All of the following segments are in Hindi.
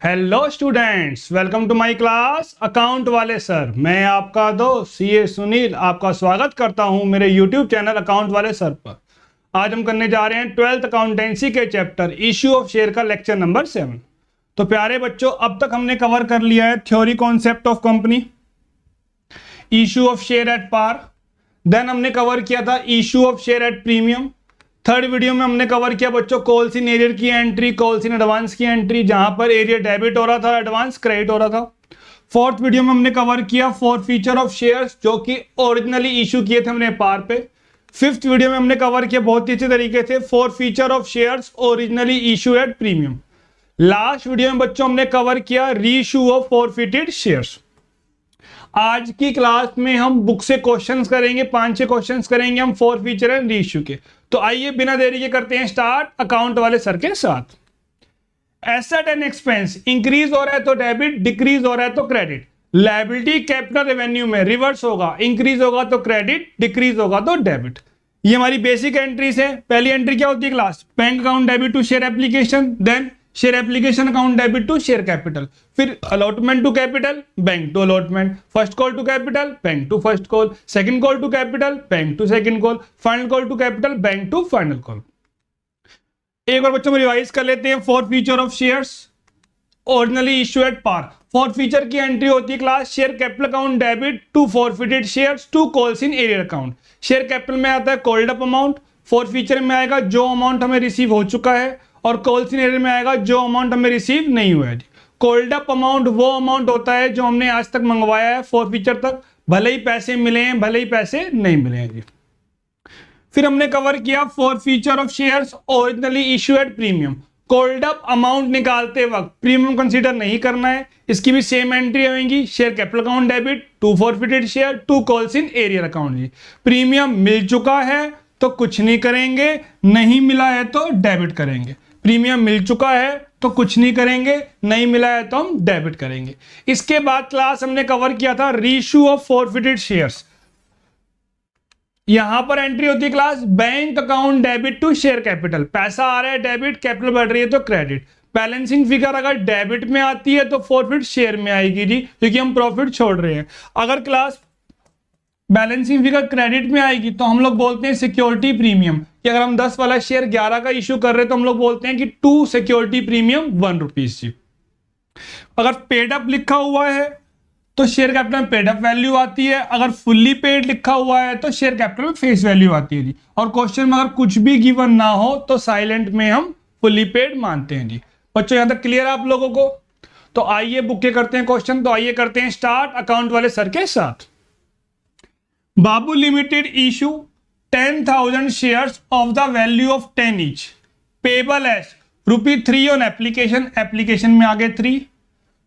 Hello students, welcome to my class account वाले सर। मैं आपका दोस्त सीए सुनील आपका स्वागत करता हूं मेरे यूट्यूब चैनल अकाउंट वाले सर पर। आज हम करने जा रहे हैं 12th अकाउंटेंसी के चैप्टर इश्यू ऑफ शेयर का लेक्चर नंबर 7। तो प्यारे बच्चों, अब तक हमने कवर कर लिया है theory concept of company, issue of share at par, then हमने कवर किया था issue of share at premium. Third video में हमने कवर किया बच्चों कॉल्स इन एरियर की एंट्री, कॉल्स इन एडवांस की एंट्री, जहां पर एरियर डेबिट हो रहा था, एडवांस क्रेडिट हो रहा था। फोर्थ वीडियो में हमने कवर किया फोर फीचर ऑफ शेयर्स जो कि ओरिजिनली इशू किए थे हमने पार पे। फिफ्थ वीडियो में हमने कवर किया बहुत ही अच्छे तरीके से four feature of shares originally issue at premium. Last video में बच्चों हमने कवर किया रीइश्यू ऑफ फॉरफिटेड शेयर्स। आज की क्लास में हम बुक से क्वेश्चंस करेंगे, 5-6 क्वेश्चंस करेंगे हम फोर फीचर एंड रीइश्यू के। तो आइए बिना देरी के करते हैं स्टार्ट अकाउंट वाले सर के साथ। एसेट एंड एक्सपेंस इंक्रीज हो रहा है तो डेबिट, डिक्रीज हो रहा है तो क्रेडिट। लायबिलिटी कैपिटल रेवेन्यू में रिवर्स होगा, इंक्रीज होगा तो क्रेडिट, डिक्रीज होगा तो डेबिट। ये हमारी बेसिक एंट्रीज है। पहली एंट्री क्या होती है class? Bank account debit to share application, then share application account debit to share capital, फिर allotment to capital, bank to allotment, first call to capital, bank to first call, second call to capital, bank to second call, final call to capital, bank to final call. एक बार बच्चों में रिवाइज कर लेते हैं forfeiture of shares originally issue at par. Forfeiture की एंट्री होती है class share capital account debit to forfeited shares to calls in arrear account. Share capital में आता है called up amount, forfeiture में आएगा जो अमाउंट हमें रिसीव हो चुका है, और कॉल्स इन एरियर में आएगा जो अमाउंट हमें रिसीव नहीं हुआ है। कॉल्ड अप अमाउंट वो अमाउंट होता है जो हमने आज तक मंगवाया है फोर फीचर तक, भले ही पैसे मिले हैं भले ही पैसे नहीं मिले हैं जी। फिर हमने कवर किया forfeiture of shares originally issue at premium. Called up amount निकालते वक्त प्रीमियम कंसीडर नहीं करना है, इसकी भी सेम एंट्री होगी share capital account debit to forfeited share to calls in arrear account जी। प्रीमियम मिल चुका है तो कुछ नहीं करेंगे, नहीं मिला है तो डेबिट करेंगे। प्रीमियम मिल चुका है तो कुछ नहीं करेंगे, नहीं मिला है तो हम डेबिट करेंगे। इसके बाद क्लास हमने कवर किया था रीइश्यू ऑफ फॉरफिटेड शेयर्स। यहां पर एंट्री होती है class bank account debit to share capital. पैसा आ रहा है डेबिट, कैपिटल बढ़ रही है तो क्रेडिट। बैलेंसिंग फिगर अगर डेबिट में आती है तो फॉरफिट शेयर में आएगी जी, क्योंकि हम प्रॉफिट छोड़ रहे हैं। अगर क्लास बैलेंसिंग फिगर क्रेडिट में आएगी तो हम लोग बोलते हैं सिक्योरिटी प्रीमियम, कि अगर हम 10 वाला शेयर 11 का इश्यू कर रहे हैं तो हम लोग बोलते हैं कि 2 सिक्योरिटी प्रीमियम 1 रुपीज जी। अगर पेड अप लिखा हुआ है तो शेयर कैपिटल में पेड अप वैल्यू आती है, अगर फुल्ली पेड लिखा हुआ है तो शेयर कैपिटल में फेस वैल्यू आती है जी। और क्वेश्चन में अगर कुछ भी गिवन ना हो तो साइलेंट में हम फुल्ली पेड मानते हैं जी। बच्चों यहां तक क्लियर है आप लोगों को? तो आइए बुक के करते हैं क्वेश्चन। तो आइए करते हैं स्टार्ट अकाउंट वाले सर के साथ। बाबू limited issue 10,000 shares of the value of 10 each payable as ₹3 on application, application में आगे 3,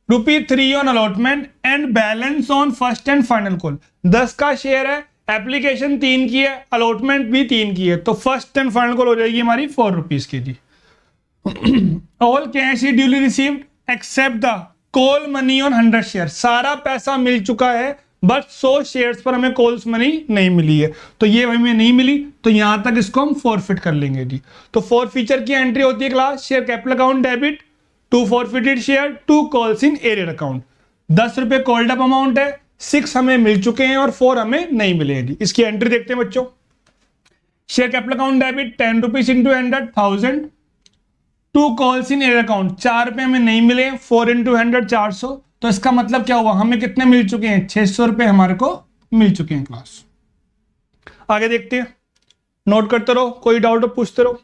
₹3 on allotment and balance on first and final call। 10 का शेयर है, एप्लीकेशन 3 की है, अलॉटमेंट भी 3 की है, तो फर्स्ट एंड फाइनल कॉल हो जाएगी हमारी 4 रुपीज की जी। All cash is duly received except the call money on 100 share. सारा पैसा मिल चुका है बट 100 शेयर्स पर हमें कॉल्स मनी नहीं मिली है, तो ये हमें नहीं मिली तो यहां तक इसको हम फॉरफिट कर लेंगे जी। तो फोर फीचर की एंट्री होती है class share capital account debit to forfeited share to calls in arrear account. 10 रुपए कॉल्ड अप अमाउंट है, 6 हमें मिल चुके हैं और 4 हमें नहीं मिले हैं जी। इसकी एंट्री देखते हैं बच्चों। Share capital account debit 10 rupees into 100,000 to calls in arrear account. 4 रुपए हमें नहीं मिले, 4 इंटू 100 400, तो इसका मतलब क्या हुआ? हमें कितने मिल चुके हैं? 600 रुपए हमारे को मिल चुके हैं क्लास। आगे देखते हैं, नोट करते रहो, कोई डाउट हो पूछते रहो।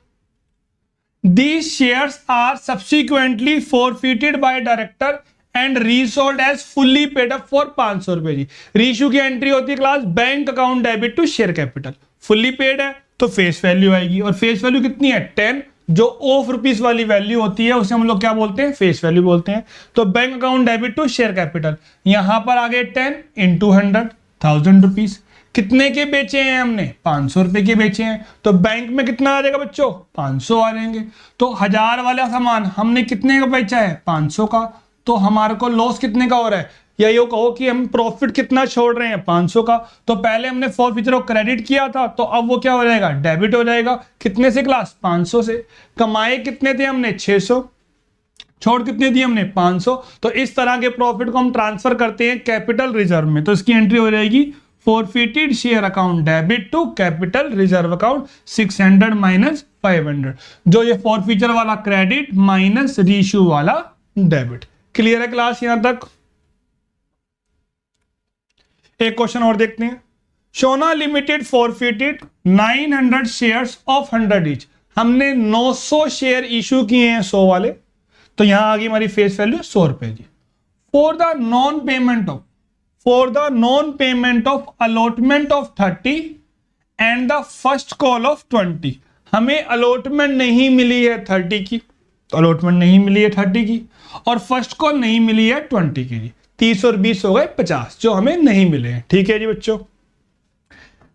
These shares are subsequently forfeited by director and resold as fully paid up for 500 रुपए जी। रीइश्यू की एंट्री होती है class bank account debit to share capital. Fully paid है तो फेस वैल्यू आएगी, और फेस वैल्यू कितनी है? 10। जो ऑफ रुपीज वाली वैल्यू होती है उसे हम लोग क्या बोलते हैं? फेस वैल्यू बोलते हैं। तो bank account debit to share capital, यहां पर आगे 10 इंटू 100 1000 रुपीज। कितने के बेचे हैं हमने? 500 रुपए के बेचे हैं, तो बैंक में कितना आ जाएगा बच्चों? 500 आ जाएंगे। तो 1000 वाला सामान हमने कितने का बेचा है? 500 का, तो हमारे को लॉस कितने का हो रहा है? या ये कहो कि हम प्रॉफिट कितना छोड़ रहे हैं? 500 का। तो पहले हमने फोर फीचर को क्रेडिट किया था तो अब वो क्या हो जाएगा? डेबिट हो जाएगा। कितने से क्लास? 500 से। कमाए कितने थे हमने? 600। छोड़ कितने दिए हमने 500। तो इस तरह के प्रॉफिट को हम ट्रांसफर करते हैं कैपिटल रिजर्व में, तो इसकी एंट्री हो जाएगी forfeited share account debit to capital reserve account 600 minus 500, जो ये फॉरफीचर वाला क्रेडिट माइनस रीइश्यू वाला डेबिट। क्लियर है क्लास यहां तक? एक क्वेश्चन और देखते हैं। Sona limited forfeited 900 shares of 100 each. हमने 900 शेयर इशू किए हैं 100 वाले, तो यहां आ गई हमारी फेस वैल्यू 100 रुपए जी। For the non payment of allotment of 30 and the first call of 20। हमें अलॉटमेंट नहीं मिली है 30 की, तो अलॉटमेंट नहीं मिली है 30 की, और फर्स्ट कॉल नहीं मिली है 20 की जी। 30 और 20 हो गए 50 जो हमें नहीं मिले हैं। ठीक है जी बच्चों।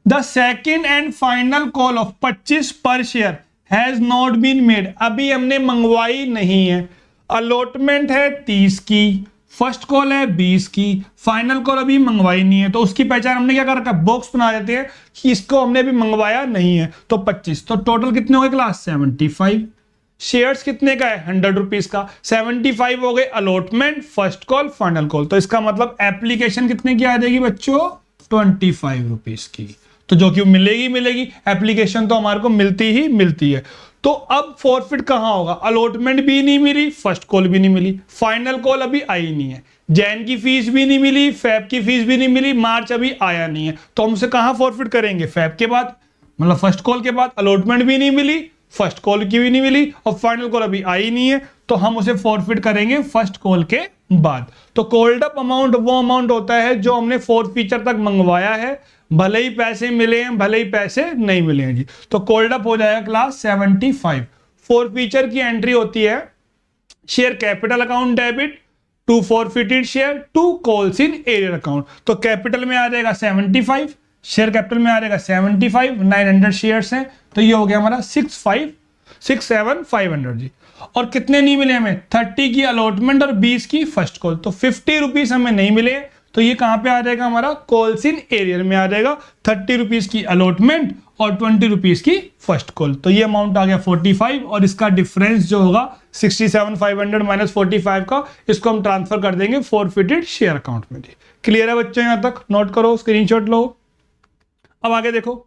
The second and final call of 25 per share has not been made. अभी हमने मंगवाई नहीं है। अलॉटमेंट है 30 की, फर्स्ट कॉल है 20 की, फाइनल कॉल अभी मंगवाई नहीं है, तो उसकी पहचान हमने क्या कर रखा है, बॉक्स बना देते हैं कि इसको हमने अभी मंगवाया नहीं है। तो 25, तो टोटल कितने हो गए क्लास 75। शेयर्स कितने का है 100 रुपीज का, 75 हो गए allotment, first call, final call. तो इसका मतलब एप्लीकेशन कितने की आ जाएगी बच्चों 25 रुपीज की। तो जो कि मिलेगी, एप्लीकेशन तो हमारे को मिलती ही मिलती है। तो अब फॉरफिट कहां होगा, अलॉटमेंट भी नहीं मिली, फर्स्ट कॉल भी नहीं मिली, फाइनल कॉल अभी आई नहीं है, जैन की फीस भी नहीं मिली, फैब की फीस भी नहीं मिली, मार्च अभी आया नहीं है, तो हम उसे कहां फॉरफिट करेंगे, फैब के बाद, मतलब फर्स्ट कॉल के बाद। अलॉटमेंट भी नहीं मिली, फर्स्ट कॉल की भी नहीं मिली, और फाइनल कॉल अभी आई नहीं है, तो हम उसे फॉरफिट करेंगे फर्स्ट कॉल के बाद। तो कॉल्ड अप अमाउंट वो अमाउंट होता है जो हमने फॉरफीचर तक मंगवाया है, भले ही पैसे मिले हैं भले ही पैसे नहीं मिले हैं जी। तो कॉल्ड अप हो जाएगा क्लास 75। फॉरफीचर की एंट्री होती है share capital account debit to forfeited share to calls in arrear account. तो कैपिटल में आ जाएगा 75, शेयर कैपिटल में आ जाएगा 75, 900 शेयर्स हैं, तो ये हो गया हमारा 67,500 जी। और कितने नहीं मिले हमें, 30 की अलॉटमेंट और 20 की फर्स्ट कॉल, तो 50 रुपीज हमें नहीं मिले, तो ये कहां पे आ जाएगा हमारा कॉल्स इन एरियर में आ जाएगा। 30 रुपीज की अलॉटमेंट और 20 रुपीज की फर्स्ट कॉल, तो ये अमाउंट आ गया 45, और इसका डिफरेंस जो होगा 67,500 माइनस 45 का, इसको हम ट्रांसफर कर देंगे फॉरफिटेड शेयर अकाउंट में जी। क्लियर है बच्चों यहां तक? नोट करो, स्क्रीनशॉट लो। अब आगे देखो,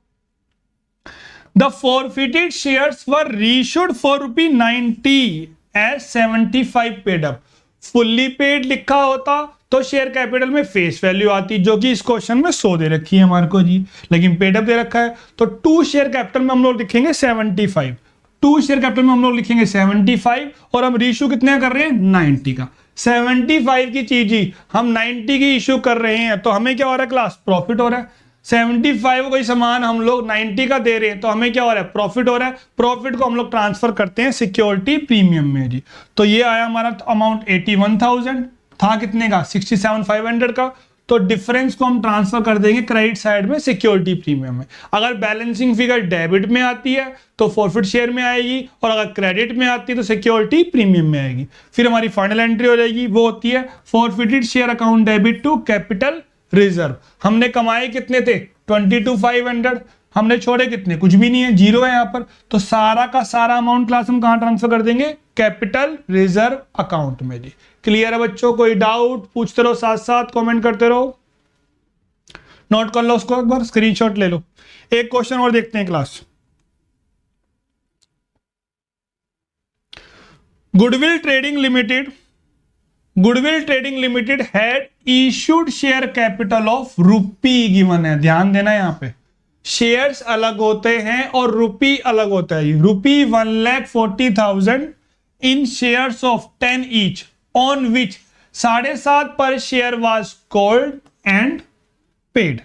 the forfeited shares were reissued for ₹90 as 75 paid up. Fully paid लिखा होता तो शेयर कैपिटल में फेस वैल्यू आती, जो कि इस क्वेश्चन में 100 दे रखी है हमारे को जी, लेकिन पेड अप दे रखा है। तो 2 शेयर कैपिटल में हम लोग लिखेंगे 75, 2 शेयर कैपिटल में हम लोग लिखेंगे 75, और हम रीइश्यू कितने कर रहे हैं 90 का। 75 की चीज ही हम 90 की इश्यू कर रहे हैं, तो हमें क्या हो रहा है क्लास, प्रॉफिट हो रहा है। 75 कोई सामान हम लोग 90 का दे रहे हैं, तो हमें क्या हो रहा है, प्रॉफिट हो रहा है। प्रॉफिट को हम लोग ट्रांसफर करते हैं सिक्योरिटी प्रीमियम में जी। तो ये आया हमारा अमाउंट 81,000, था कितने का 67,500 का, तो डिफरेंस को हम ट्रांसफर कर देंगे क्रेडिट साइड में सिक्योरिटी प्रीमियम में। अगर बैलेंसिंग फिगर डेबिट में आती है तो फॉरफिट शेयर में आएगी, और अगर क्रेडिट में आती है तो सिक्योरिटी प्रीमियम में आएगी। फिर हमारी फाइनल एंट्री हो जाएगी, वो होती है forfeited share account debit to capital reserve. हमने कमाए कितने थे 22,500, हमने छोड़े कितने, कुछ भी नहीं है, जीरो है यहाँ पर। तो सारा का सारा अमाउंट क्लास हम कहां ट्रांसफर कर देंगे, कैपिटल रिजर्व अकाउंट में जी। क्लियर है बच्चों? कोई डाउट पूछते रहो, साथ साथ कमेंट करते रहो, नोट कर लो उसको, एक बार स्क्रीनशॉट ले लो। एक क्वेश्चन और देखते हैं class. Goodwill trading limited had issued share capital of rupee given है। ध्यान देना यहां पे, शेयर्स अलग होते हैं और रुपी अलग होता है। Rupee 1,40,000 in shares of 10 each on which 7.5 per share was called and paid.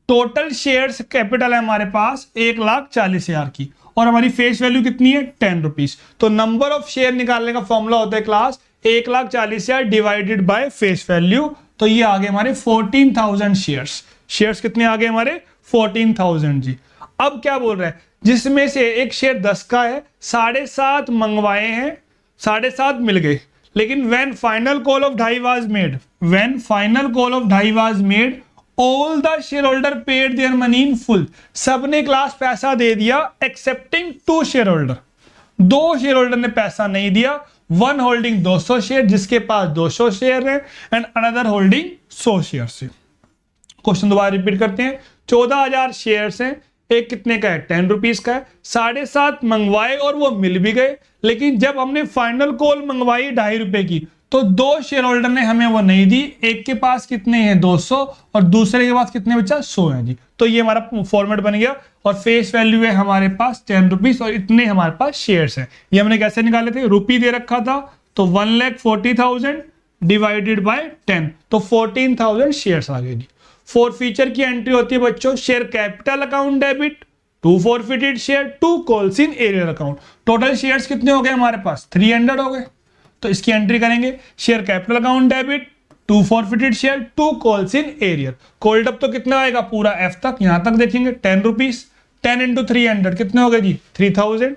Total shares capital है हमारे पास 1,40,000 की, और हमारी फेस वैल्यू कितनी है 10 रुपीज। तो नंबर ऑफ शेयर निकालने का फॉर्मूला होता है class 1,40,000 divided by face value. तो ये आ गए हमारे 14,000 शेयर्स कितने आ गए हमारे 14,000 जी। अब क्या बोल रहा है, जिसमें से एक शेयर 10 का है, 7.5 मंगवाए हैं, 7.5 मिल गए, लेकिन when final call of 2.5 was made all the shareholder paid their money in full। सबने क्लास पैसा दे दिया accepting 2 share holder, 2 share holder ने पैसा नहीं दिया, वन होल्डिंग 200 शेयर, जिसके पास 200 शेयर है, एंड अनदर होल्डिंग 100 शेयर है। क्वेश्चन दोबारा रिपीट करते हैं। 14,000 शेयर्स हैं, एक कितने का है, 10 रुपीज का है। 7.5 मंगवाए और वो मिल भी गए, लेकिन जब हमने फाइनल कॉल मंगवाई 2.5 रुपए की, तो 2 शेयर होल्डर ने हमें वो नहीं दी। एक के पास कितने हैं, 200, और दूसरे के पास कितने बचा, 100 है जी। तो ये हमारा फॉर्मेट बन गया, और फेस वैल्यू है हमारे पास 10 रुपीज, और इतने हमारे पास शेयर्स हैं। ये हमने कैसे निकाले थे, रुपी दे रखा था, तो 1,40,000 डिवाइडेड बाय 10, तो 14,000 शेयर्स आ गए जी। फॉरफीचर की एंट्री होती है बच्चों, share capital account debit to forfeited share to calls in arrear account. Total shares कितने हो गए हमारे पास, 300 हो गए, तो इसकी एंट्री करेंगे, share capital account debit to forfeited share to calls in arrear. Called up तो कितना आएगा, पूरा एफ तक, यहां तक देखेंगे 10 रुपीज, 10 इंटू 300 कितने हो गए जी, 3000।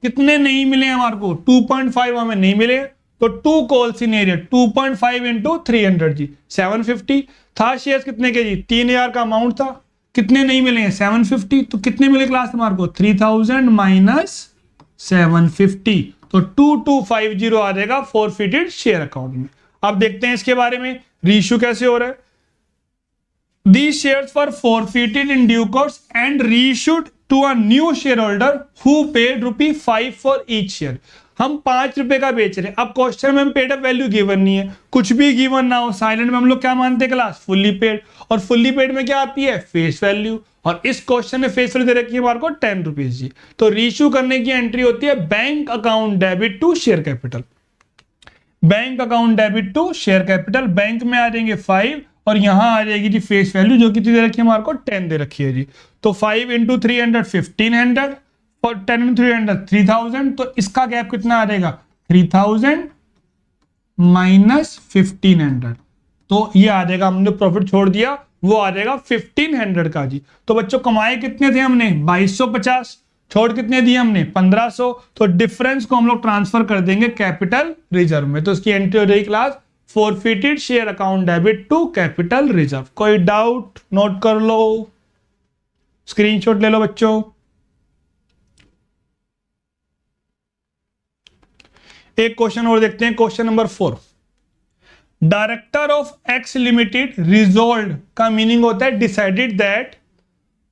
कितने नहीं मिले हमारे को, 2.5 हमें नहीं मिले, तो 2 कॉल्स इन एरियर, 2.5 इंटू 300 जी, 750 था। शेयर्स कितने के जी, 3000 का अमाउंट था, कितने नहीं मिले हैं, 750, तो कितने मिले क्लास हमारे को, 3000 माइनस 750, तो 2250 आ जाएगा फॉरफिटेड शेयर अकाउंट में। अब देखते हैं इसके बारे में, रीइश्यू कैसे हो रहा है। These shares were forfeited in due course and reissued to a new shareholder who paid ₹5 for each share. हम 5 रुपए का बेच रहे हैं। अब क्वेश्चन में पेड अप वैल्यू गिवन नहीं है, कुछ भी गिवन ना हो, साइलेंट में हम लोग क्या मानते हैं क्लास, फुल्ली पेड। और फुल्ली पेड में क्या आती है, फेस वैल्यू, और इस क्वेश्चन में फेस वैल्यू दे रखी है हमारे को 10 रुपीज जी। तो रीइश्यू करने की एंट्री होती है bank account debit to share capital. Bank account debit to share capital, bank में आ जाएंगे 5, और यहां आ जाएगी जी फेस वैल्यू, जो कितनी दे रखी है हमारे को, 10 दे रखी है जी। तो 5 इंटू 300 1500, और 10 इंटू 300 3000, तो इसका गैप कितना आ जाएगा, 3000 माइनस 1500, तो ये आ जाएगा, हमने प्रॉफिट छोड़ दिया, वो आ जाएगा 1500 का जी। तो बच्चों कमाए कितने थे हमने, 2250, छोड़ कितने दिए हमने, 1500, तो डिफरेंस को हम लोग ट्रांसफर कर देंगे कैपिटल रिजर्व में। तो इसकी एंट्री हो जाएगी class, forfeited share account debit to capital reserve. कोई डाउट, नोट कर लो, स्क्रीनशॉट ले लो बच्चों। एक क्वेश्चन और देखते हैं, question number 4। Director of x limited resolve का मीनिंग होता है decided that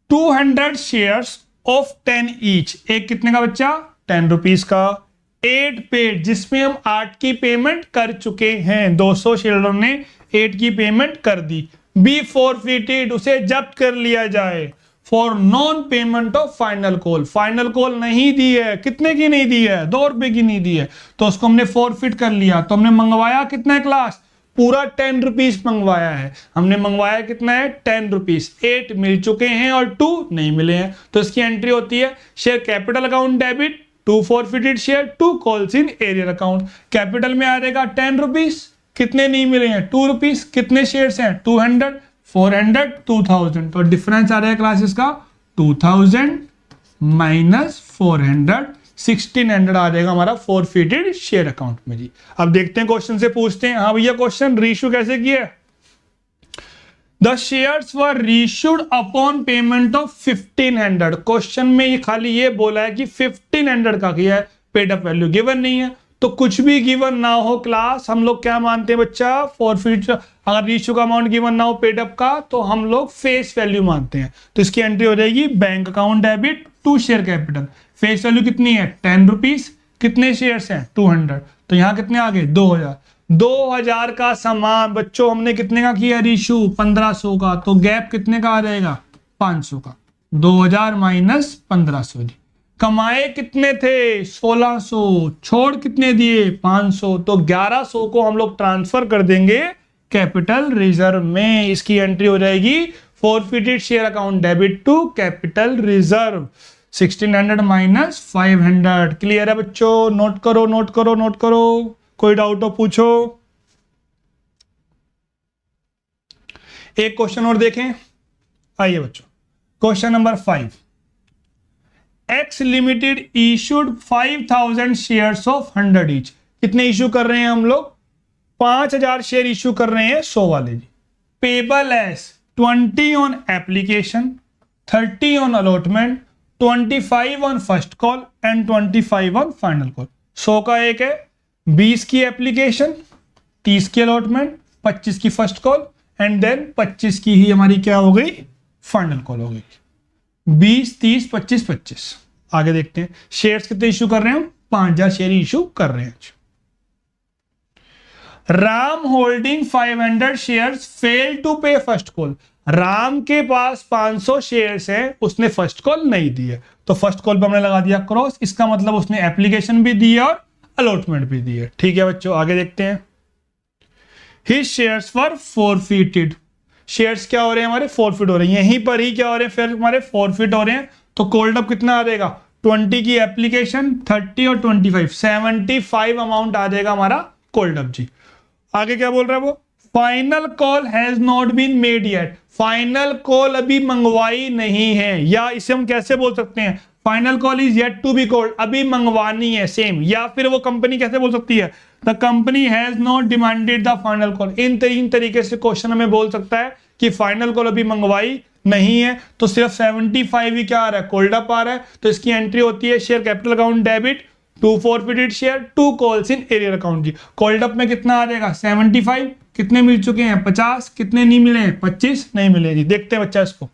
200 shares of 10 each, एक कितने का बच्चा, 10 रुपीज का, 8 पेड, जिसमें हम 8 की पेमेंट कर चुके हैं, 200 शेयरों ने 8 की पेमेंट कर दी, बी फॉरफिटेड, उसे जब्त कर लिया जाए, for non payment of final call, final call नहीं दी है, कितने की नहीं दी है, 2 रुपए की नहीं दी है, तो उसको हमने फॉरफिट कर लिया। तो हमने मंगवाया कितना क्लास, पूरा 10 रुपीज मंगवाया है, हमने मंगवाया कितना है, 10 रुपीज, 8 मिल चुके हैं और 2 नहीं मिले हैं। तो इसकी एंट्री होती है, share capital account debit to forfeited share to calls in arrear account. Capital में आ जाएगा 10 रुपीज, कितने नहीं मिले हैं, 2 रुपीज, कितने शेयर्स हैं, 200, 400, 2000, तो डिफरेंस आ जाएगा क्लासेस का 2000 माइनस 400, 1600 आ जाएगा हमारा फॉरफिटेड शेयर अकाउंट में जी। अब देखते हैं क्वेश्चन से पूछते हैं, हाँ भैया क्वेश्चन रीइश्यू कैसे किया है। The shares were reissued upon payment of 1500। Question में ये खाली ये बोला है कि 1500 का किया है, पेड अप वैल्यू गिवन नहीं है, तो कुछ भी गिवन ना हो क्लास, हम लोग क्या मानते हैं बच्चा, फॉरफिट, अगर रीइश्यू का अमाउंट गिवन ना हो पेड अप का, तो हम लोग फेस वैल्यू मानते हैं। तो इसकी एंट्री हो जाएगी bank account debit to share capital, face value कितनी है, 10 रुपीज, कितने शेयर्स हैं, 200, तो यहां कितने आ गए, 2000, 2000 का सामान बच्चों हमने कितने का किया रीइश्यू, 1500 का, तो गैप कितने का आ जाएगा, 500 का, 2000 माइनस 1500 जी। कमाए कितने थे, 1600, छोड़ कितने दिए, 500, तो 1100 को हम लोग ट्रांसफर कर देंगे कैपिटल रिजर्व में। इसकी एंट्री हो जाएगी forfeited share account debit to capital reserve, 1600 minus 500। Clear है बच्चों, नोट करो नोट करो नोट करो, कोई डाउट हो पूछो। एक क्वेश्चन और देखें, आइए बच्चों, question number 5। X limited issued 5000 shares of 100 each. कितने इशू कर रहे हैं हम लोग, 5000 शेयर इशू कर रहे हैं 100 वाले जी। Payable as 20 on application, 30 on allotment, 25 on first call and 25 on final call. 100 का एक है, 20 की एप्लीकेशन, 30 की अलॉटमेंट, 25 की फर्स्ट कॉल एंड देन 25 की ही हमारी क्या हो गई, फाइनल कॉल हो गई। 20, 30, 25, 25। आगे देखते हैं शेयर्स कितने इशू कर रहे हैं हम, 5000 शेयर इशू कर रहे हैं। Ram holding 500 shares fail to pay first call. Ram के पास 500 शेयर्स हैं, उसने फर्स्ट कॉल नहीं दी है, तो फर्स्ट कॉल पे हमने लगा दिया क्रॉस, इसका मतलब उसने एप्लीकेशन भी दी है और अलॉटमेंट भी दी है। ठीक है बच्चों, आगे देखते हैं। His shares for forfeited. Shares क्या हो रहे हैं हमारे, फॉरफिट हो रहे हैं, यहीं पर ही क्या हो रहे हैं, फिर हमारे फॉरफिट हो रहे हैं, तो कोल्ड अप कितना आ जाएगा, 20 की एप्लीकेशन, 30 और 25, 75 अमाउंट आ जाएगा हमारा कोल्ड अप जी। आगे क्या बोल रहा है वो, final call has not been made yet. Final call अभी मंगवाई नहीं है, या इसे हम कैसे बोल सकते हैं, final call is yet to be called, अभी मंगवानी है सेम, या फिर वो कंपनी कैसे बोल सकती है, the company has not demanded the final call. इन तीन तरीके से क्वेश्चन हमें बोल सकता है कि फाइनल कॉल अभी मंगवाई नहीं है, तो सिर्फ 75 ही क्या आ रहा है, कोल्ड अप आ रहा है, तो इसकी एंट्री होती है share capital account debit, 2 forfeited share, 2 calls in arrear account जी। कोल्ड अप में कितना आ जाएगा, 75, कितने मिल चुके हैं 50, कितने नहीं मिले हैं 25 नहीं मिले जी। देखते हैं बच्चा इसको,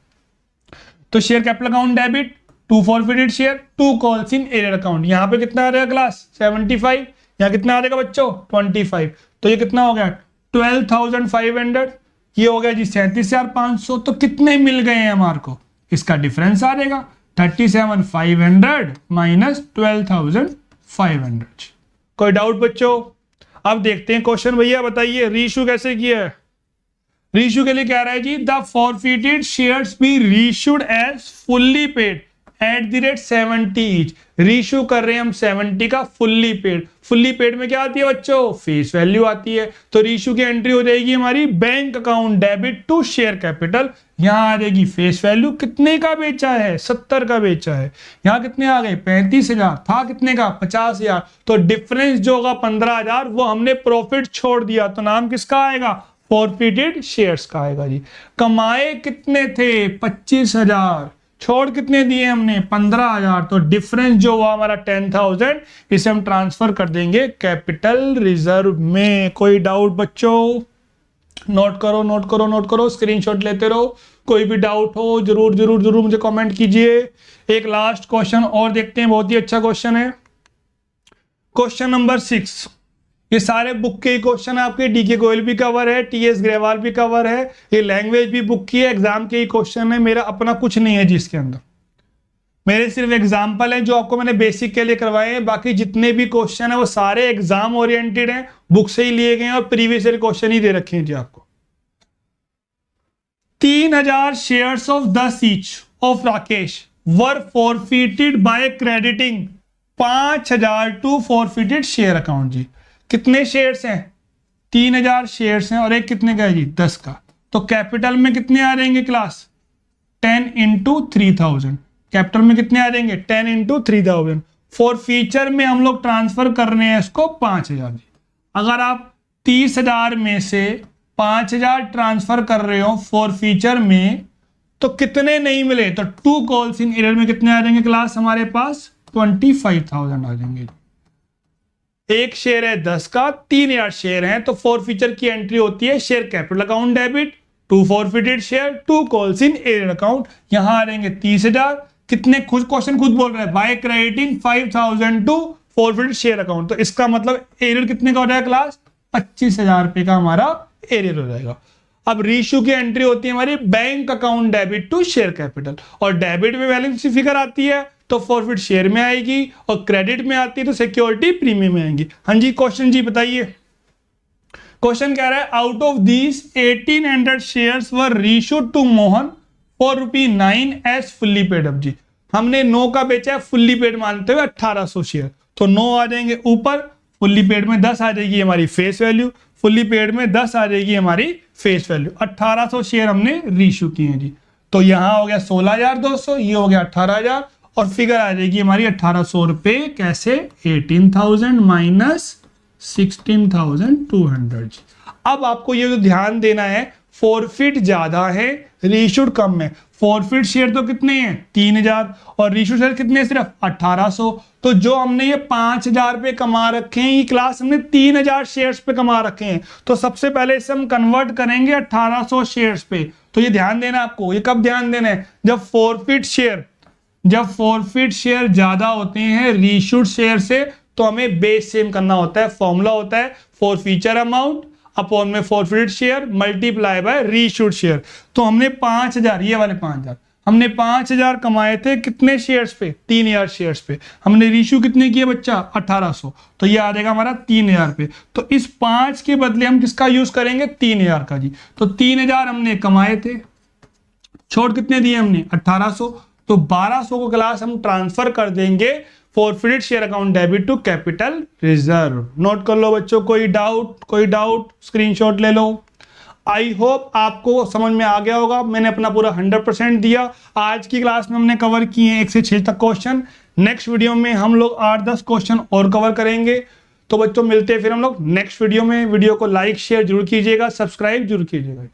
तो share capital account debit, 2 forfeited share, 2 calls in arrear account. यहाँ पे कितना आ जाएगा क्लास 75, यहाँ कितना आ जाएगा बच्चों 25, तो ये कितना हो गया 12,500, ये हो गया जी 37,500, तो कितने मिल गए हैं हमारे को, इसका डिफरेंस आ जाएगा 37,500 माइनस 12,500। कोई डाउट बच्चों? अब देखते हैं क्वेश्चन, भैया बताइए रीइशू कैसे किया है। रीइशू के लिए कह रहा है जी, the forfeited shares be reissued as fully paid at the rate 70 each. Reissue कर रहे हैं हम 70 का फुल्ली पेड। फुल्ली पेड में क्या आती है बच्चों, फेस वैल्यू आती है, तो रीइशू की एंट्री हो जाएगी हमारी bank account debit to share capital. यहां आ जाएगी फेस वैल्यू, कितने का बेचा है 70 का बेचा है, यहां कितने आ गए 35,000, था कितने का 50,000, तो डिफरेंस जो होगा 15,000 वो हमने प्रॉफिट छोड़ दिया, तो नाम किसका आएगा, फॉरफिटेड शेयर्स का आएगा जी। कमाए कितने थे 25,000, छोड़ कितने दिए हमने 15,000, तो डिफरेंस जो हुआ हमारा 10,000, इसे हम ट्रांसफर कर देंगे कैपिटल रिजर्व में। कोई डाउट बच्चों? नोट करो नोट करो नोट करो, स्क्रीनशॉट लेते रहो, कोई भी डाउट हो जरूर जरूर जरूर मुझे कमेंट कीजिए। एक लास्ट क्वेश्चन और देखते हैं, बहुत ही अच्छा क्वेश्चन है, क्वेश्चन नंबर 6। ये सारे बुक के ही क्वेश्चन है आपके, डीके गोयल भी कवर है, टीएस ग्रेवाल भी कवर है, ये लैंग्वेज भी बुक की है, एग्जाम के ही क्वेश्चन है, मेरा अपना कुछ नहीं है जी इसके अंदर, मेरे सिर्फ एग्जाम्पल हैं जो आपको मैंने बेसिक के लिए करवाए हैं, बाकी जितने भी क्वेश्चन है वो सारे एग्जाम ओरिएंटेड हैं, बुक से ही लिए गए हैं और प्रीवियस ईयर क्वेश्चन ही दे रखे हैं जी आपको। 3,000 shares of 10 each of Rakesh were forfeited by crediting 5,000 to forfeited share account जी। कितने शेयर्स हैं 3,000 शेयर्स हैं और एक कितने का है जी 10 का, तो कैपिटल में कितने आ जाएंगे क्लास 10 इंटू 3,000, कैपिटल में कितने आ जाएंगे 10 इंटू 3,000। फॉर फ्यूचर में हम लोग ट्रांसफर कर रहे हैं इसको 5,000 जी। अगर आप 30,000 में से 5,000 ट्रांसफर कर रहे हो फॉर फ्यूचर में, तो कितने नहीं मिले, तो 2 कॉल्स इन एरियर में कितने आ जाएंगे क्लास हमारे पास 25,000 आ जाएंगे। एक शेयर है 10 का, 3,000 शेयर हैं, तो फॉर फ्यूचर की एंट्री होती है share capital account debit, 2 forfeited share, 2 calls in arrear account. यहां आ जाएंगे 30,000, कितने खुद क्वेश्चन खुद बोल रहा है by crediting 5,000 to forfeited share account, तो इसका मतलब एरियर कितने का हो जाएगा क्लास 25,000 रुपए का हमारा एरियर हो जाएगा। अब रीइशू की एंट्री होती है हमारी bank account debit to share capital, और डेबिट में बैलेंस फिगर आती है तो फॉरफिट शेयर में आएगी, और क्रेडिट में आती है तो सिक्योरिटी प्रीमियम में आएंगी। हाँ जी क्वेश्चन जी बताइए, क्वेश्चन कह रहा है out of these 1800 shares were reissued to Mohan for ₹9 as fully paid up जी। हमने 9 का बेचा है फुल्ली पेड मानते हुए 1800 शेयर, तो 9 आ जाएंगे ऊपर, फुल्ली पेड में 10 आ जाएगी हमारी फेस वैल्यू, फुल्ली पेड में 10 आ जाएगी हमारी फेस वैल्यू। 1800 शेयर हमने रीइश्यू किए हैं जी, तो यहां हो गया 16,200, ये हो गया 18,000, और फिगर आ जाएगी हमारी 1,800 रुपए, कैसे 18,000 माइनस 16,200। अब आपको ये जो ध्यान देना है फॉरफिट ज्यादा है, रीइश्यूड कम है। फॉरफिट शेयर तो कितने हैं 3000 और रीइश्यूड शेयर कितने हैं सिर्फ 1800। तो जो हमने ये 5000 पे कमा रखे हैं, ये क्लास हमने 3000 शेयर्स पे कमा रखे हैं। तो सबसे पहले इसे हम कन्वर्ट करेंगे 1800 शेयर्स पे। तो ये ध्यान देना आपको, ये कब ध्यान देना है, जब फॉरफिट शेयर ज्यादा होते हैं रीइश्यूड शेयर से, तो हमें बेस सेम करना होता है। फॉर्मूला होता है फॉरफीचर अमाउंट अपॉन में forfeit share multiply by reissued share. तो हमने 5000, ये वाले 5000 हमने 5000 कमाए थे कितने शेयर्स पे, 3000 शेयर्स पे। हमने रीइश्यू कितने किए बच्चा 1800, तो ये आ जाएगा हमारा 3000 पे। तो इस 5 के बदले हम किसका यूज करेंगे 3000 का जी। तो 3000 हमने कमाए थे, छोड़ कितने दिए हमने 1800, तो 1200 को क्लास हम ट्रांसफर कर देंगे forfeited share account debit to capital reserve. Note कर लो बच्चों, कोई डाउट स्क्रीनशॉट ले लो। आई होप आपको समझ में आ गया होगा, मैंने अपना पूरा 100% दिया। आज की क्लास में हमने कवर किए हैं 1 से 6 तक क्वेश्चन। नेक्स्ट वीडियो में हम लोग 8-10 क्वेश्चन और कवर करेंगे। तो बच्चों मिलते हैं फिर हम लोग नेक्स्ट वीडियो में। वीडियो को लाइक शेयर जरूर कीजिएगा, सब्सक्राइब जरूर कीजिएगा।